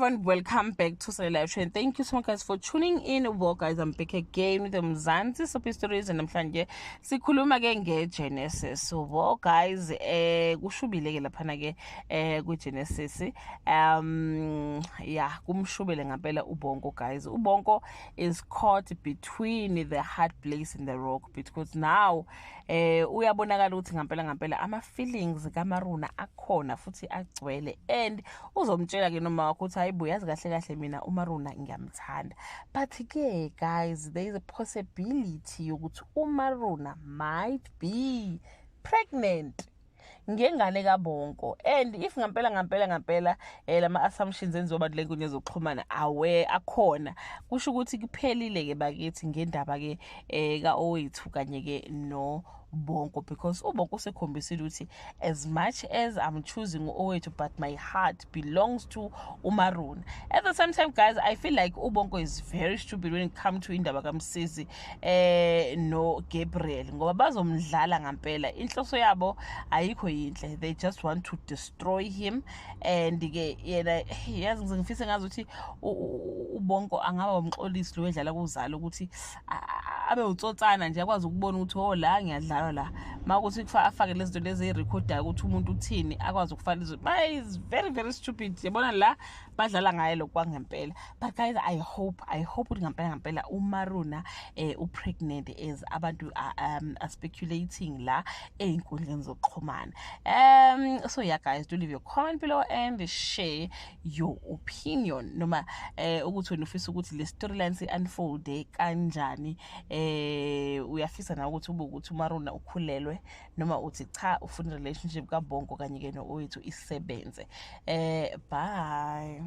everyone, welcome back to Sale Live Show, and thank you so much guys for tuning in. Well guys, I'm back again with the Mzansi Soapy Stories, and namhlanje sikhuluma ke ngeGenesis. So well guys, kushubile ke laphana ke kuGenesis. Yeah, kumshubile ngempela uBonko guys. uBonko is caught between the hard place and the rock, because now uyabonakala ukuthi ngempela ama feelings kaMaruna akhona futhi agcwele, and uzomtshela ke noma ukuthi hayibo yazi kahle mina uMaruna ngiyamthanda. But ke guys, there is a possibility ukuthi uMaruna might be pregnant ngengane kaBonko, and if ngempela lama assumptions enzoba le nkundla zokuxhumana aware akhona, kusho ukuthi kuphelile ke bakithi ngendaba ke kaowethu kanye ke no Bonko, because uBonko sekhombisile ukuthi as much as I'm choosing uowethu, but my heart belongs to uMaruna. At the same time guys, I feel like uBonko is very stupid when it comes to indaba kaMsisi no Gabriel, ngoba bazomdlala ngempela. Inhloso yabo ayikho yinhle, they just want to destroy him. And ke yena yazi ngifisa ngazuthi uBonko angaba umxolisi lo edlala kuzala ukuthi abe utsotsana nje akwazi ukubona ukuthi oh la ngiyadlala la, makuthi afake lezi zinto lezi erecordayo ukuthi umuntu uthini akwazi ukufaka izinto. Is very stupid. Yabona la badlala ngaye lo kwangempela. But guys, I hope ukuthi ngempela uMaruna pregnant as abantu are speculating la einkundleni zokuxhumana. So yeah guys, do leave your comment below and share your opinion, noma ukuthi wena ufisa ukuthi le storyline unfold kanjani. Uyafisa na ukuthi ukuthi uMaruna ukhulelwe, noma uthi cha ufuna relationship kaBonko kanye ke no owethu isebenze. Bye.